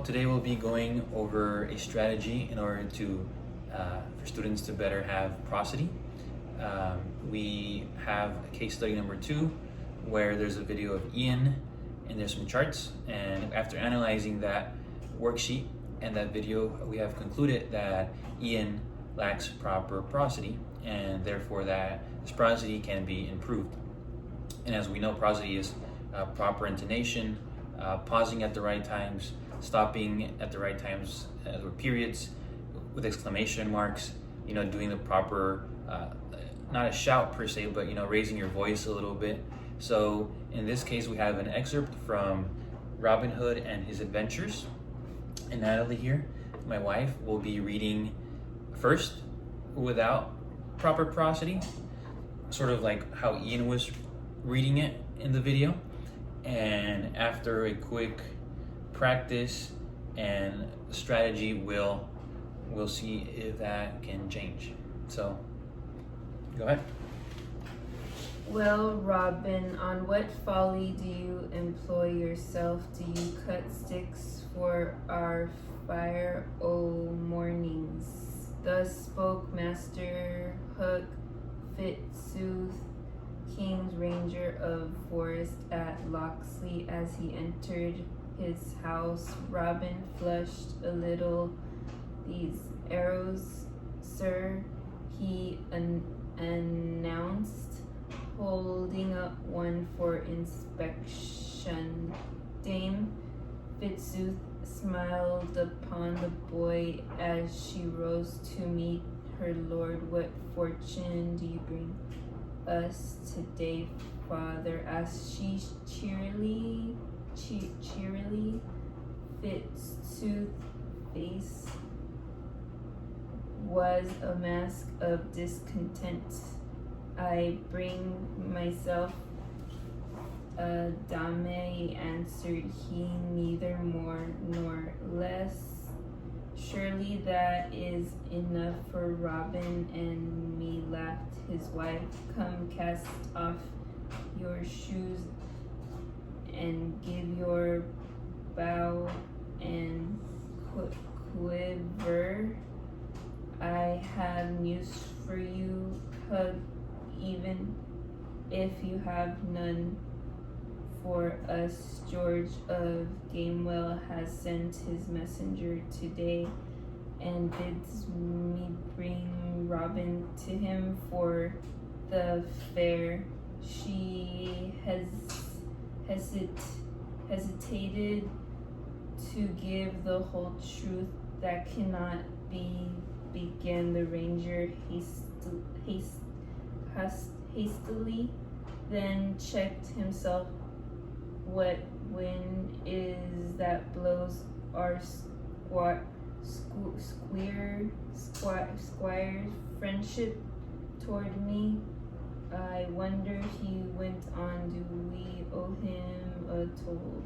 today we'll be going over a strategy in order to for students to better have prosody. We have case study number 2 where there's a video of Ian and there's some charts, and after analyzing that worksheet and that video, we have concluded that Ian lacks proper prosody and therefore that his prosody can be improved. And as we know, prosody is proper intonation, pausing at the right times, stopping at the right times, or periods with exclamation marks, doing the proper, not a shout per se, but raising your voice a little bit. So in this case, we have an excerpt from Robin Hood and His Adventures. And Natalie here, my wife, will be reading first without proper prosody, sort of like how Ian was reading it in the video. And after a quick practice and strategy, we'll see if that can change. So go ahead. Well, Robin, on what folly do you employ yourself? Do you cut sticks for our fire, o mornings? Thus spoke Master Hook Fitzooth, King's Ranger of Forest at Locksley, as he entered his house. Robin flushed a little. These arrows, sir, he announced, holding up one for inspection. Dame Fitzooth smiled upon the boy as she rose to meet her lord. What fortune do you bring us today, father? Asked she cheerily. Fitzooth's face was a mask of discontent. I bring myself, dame, answered he, neither more nor less. Surely that is enough for Robin and me, laughed his wife. Come, cast off your shoes and give your bow and quiver. I have news for you, Hug, even if you have none for us. George of Gamewell has sent his messenger today and bids me bring Robin to him for the fair. She hesitated to give the whole truth. That cannot be, began the ranger hastily, then checked himself. What wind is that blows our squire's friendship toward me? I wonder, he went on, do we owe him a toll?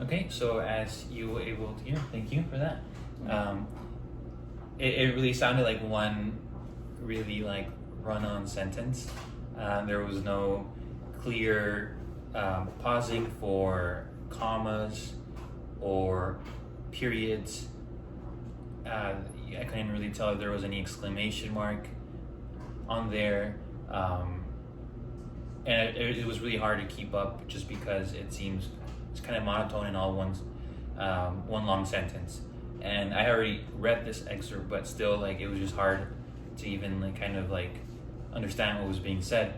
Okay, so as you were able to hear, thank you for that. It really sounded like one really run-on sentence. There was no clear pausing for commas or periods. I couldn't really tell if there was any exclamation mark on there. And it was really hard to keep up just because it seems it's kind of monotone in all one long sentence. And I already read this excerpt, but still it was just hard to even understand what was being said.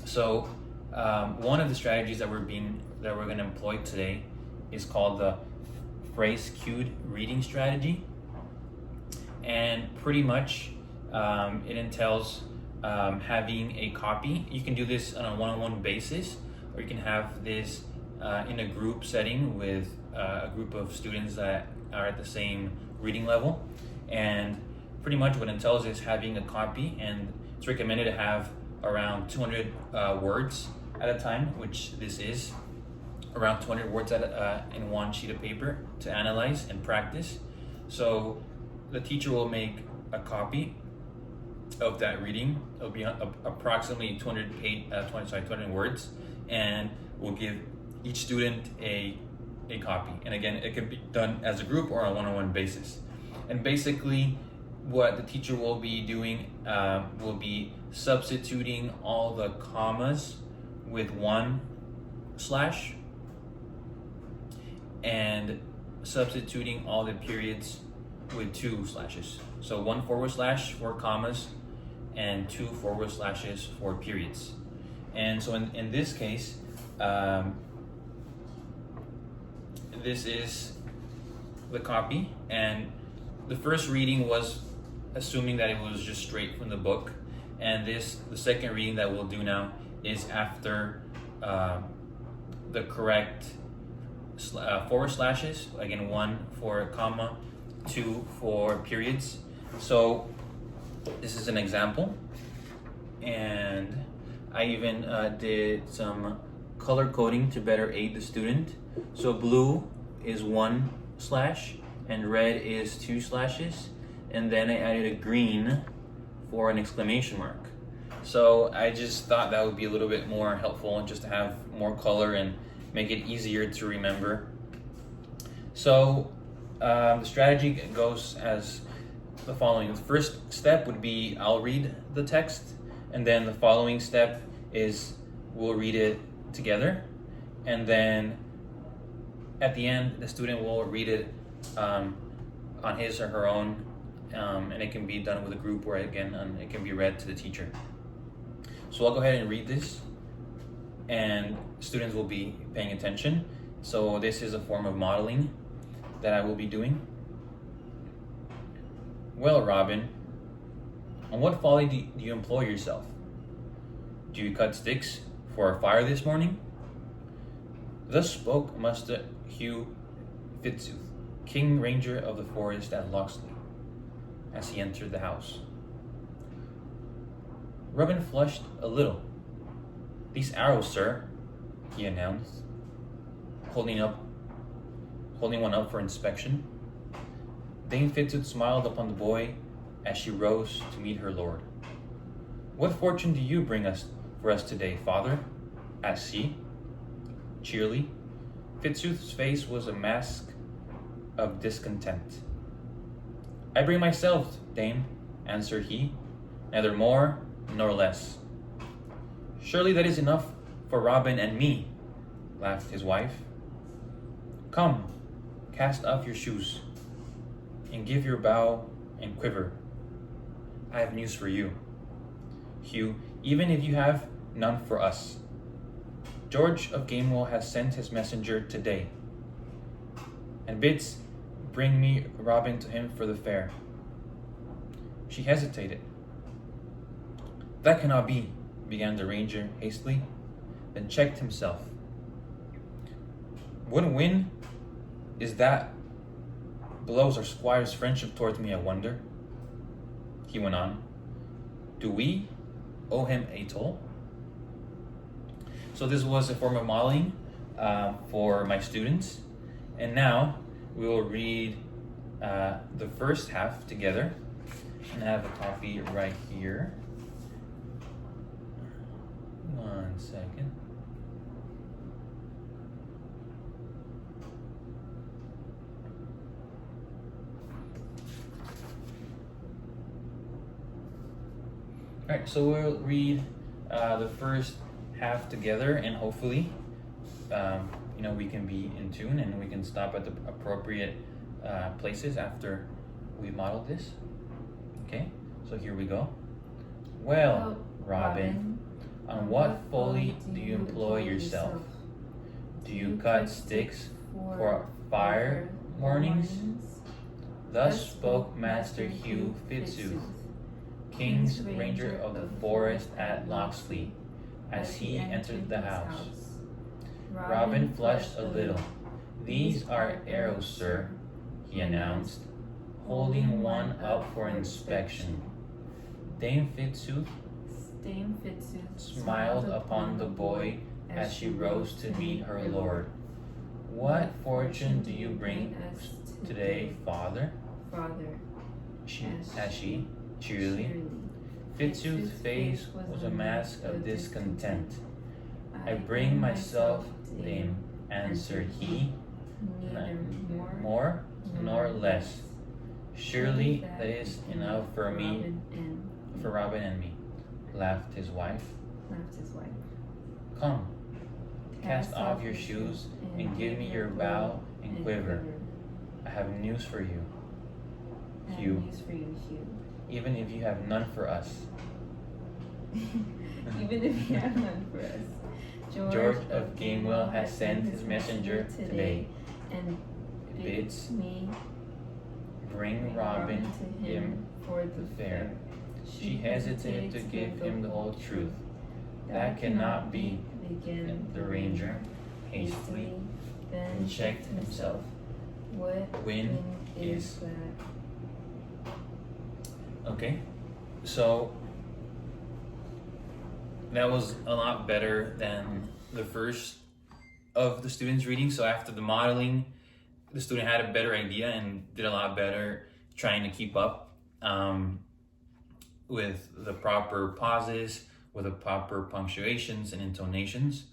So one of the strategies that we're going to employ today is called the phrase cued reading strategy, and pretty much it entails having a copy. You can do this on a one-on-one basis, or you can have this in a group setting with a group of students that are at the same reading level. And pretty much what it entails is having a copy, and it's recommended to have around 200 words at a time, which this is around 200 words in one sheet of paper to analyze and practice. So the teacher will make a copy of that reading. It'll be approximately 200 words, and we'll give each student a a copy. And again, it can be done as a group or on a one-on-one basis. And basically, what the teacher will be doing will be substituting all the commas with 1/ and substituting all the periods with 2/. So 1/ for commas and 2/ for periods. And so in this case, this is the copy, and the first reading was assuming that it was just straight from the book, and the second reading that we'll do now is after the correct /, again 1 for comma, 2 for periods. So this is an example, and I even did some color coding to better aid the student. So blue is 1/ and red is 2/, and then I added a green for an exclamation mark. So I just thought that would be a little bit more helpful, just to have more color and make it easier to remember. So the strategy goes as the following. The first step would be I'll read the text, and then the following step is we'll read it together, and then at the end the student will read it on his or her own, and it can be done with a group, or again it can be read to the teacher. So I'll go ahead and read this, and students will be paying attention. So this is a form of modeling that I will be doing. Well, Robin, on what folly do you employ yourself? Do you cut sticks for a fire this morning? Thus spoke Master Hugh Fitzooth, King Ranger of the Forest at Locksley, as he entered the house. Robin flushed a little. These arrows, sir, he announced, holding one up for inspection. Dame Fitzooth smiled upon the boy as she rose to meet her lord. What fortune do you bring for us today, father? asked she, cheerily. Fitzooth's face was a mask of discontent. I bring myself, dame, answered he, neither more nor less. Surely that is enough for Robin and me, laughed his wife. Come, cast off your shoes, and give your bow and quiver. I have news for you, Hugh, even if you have none for us. George of Gamewell has sent his messenger today, and bids bring me Robin to him for the fair. She hesitated. That cannot be, began the ranger hastily, then checked himself. What wind is that blows our squire's friendship towards me, I wonder? He went on. Do we owe him a toll? So this was a form of modeling for my students. And now we will read the first half together. And I have a copy right here. 1 second. Alright, so we'll read the first half together, and hopefully we can be in tune and we can stop at the appropriate places after we modeled this. Okay, so here we go. Well, Robin, on what folly do you employ yourself? Do you cut sticks for fire mornings? Thus spoke Master Hugh Fitzooth, King's Ranger of the Forest at Locksley, as he entered the house. Robin flushed a little. These are arrows, sir, he announced, holding one up for inspection. Dame Fitzooth smiled upon the boy as she rose to meet her lord. What fortune do you bring today, father? Asked she, cheerily. Fitzooth's face was a mask of discontent. I bring myself, dame, answered he, neither more nor less. Surely that is enough for me, for Robin and me, laughed his wife. Come, cast off your shoes and give me your bow and quiver. I have news for you, Hugh. Even if you have none for us. Even if you have none for us. George of Gamewell has sent his messenger today and bids me bring Robin to him for the fair. She hesitated to give him the whole truth. That cannot be, began the ranger hastily, then checked himself. What wind is that? Okay, so that was a lot better than the first of the students' reading. So after the modeling, the student had a better idea and did a lot better trying to keep up with the proper pauses, with the proper punctuations and intonations.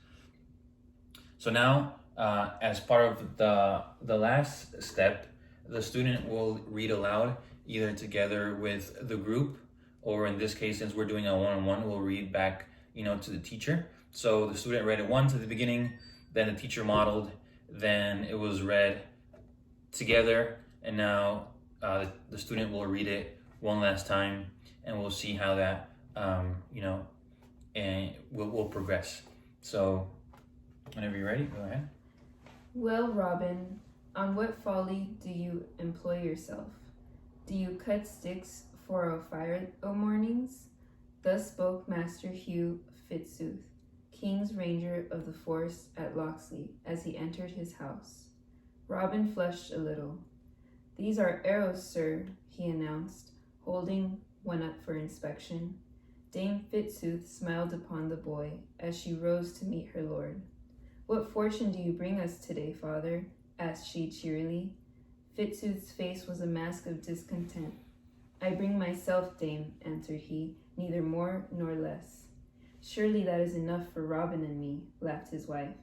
So now, as part of the last step, the student will read aloud either together with the group, or in this case, since we're doing a one-on-one, we'll read back, to the teacher. So the student read it once at the beginning, then the teacher modeled, then it was read together, and now the student will read it one last time, and we'll see how that, and we'll progress. So whenever you're ready, go ahead. Well, Robin, on what folly do you employ yourself? Do you cut sticks for a fire o' mornings? Thus spoke Master Hugh Fitzooth, King's Ranger of the Forest at Locksley, as he entered his house. Robin flushed a little. These are arrows, sir, he announced, holding one up for inspection. Dame Fitzooth smiled upon the boy as she rose to meet her lord. What fortune do you bring us today, father? Asked she cheerily. Fitzooth's face was a mask of discontent. I bring myself, dame, answered he, neither more nor less. Surely that is enough for Robin and me, laughed his wife.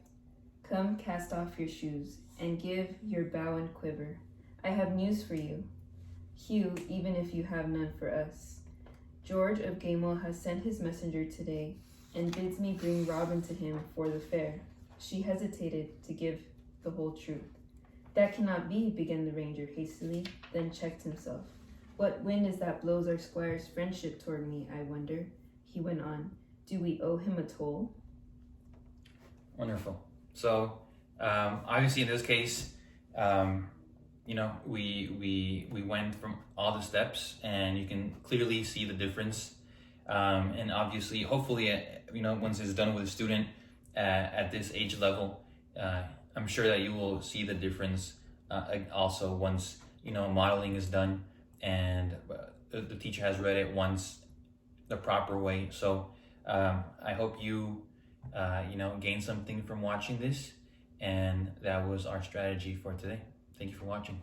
Come, cast off your shoes, and give your bow and quiver. I have news for you, Hugh, even if you have none for us. George of Gamewell has sent his messenger today, and bids me bring Robin to him for the fair. She hesitated to give the whole truth. That cannot be, began the ranger hastily, then checked himself. What wind is that blows our squire's friendship toward me, I wonder? He went on. Do we owe him a toll? Wonderful. So, obviously in this case, we went from all the steps, and you can clearly see the difference. And obviously, hopefully, once it's done with a student at this age level, I'm sure that you will see the difference also once, modeling is done and the teacher has read it once the proper way. So I hope you, gain something from watching this, and that was our strategy for today. Thank you for watching.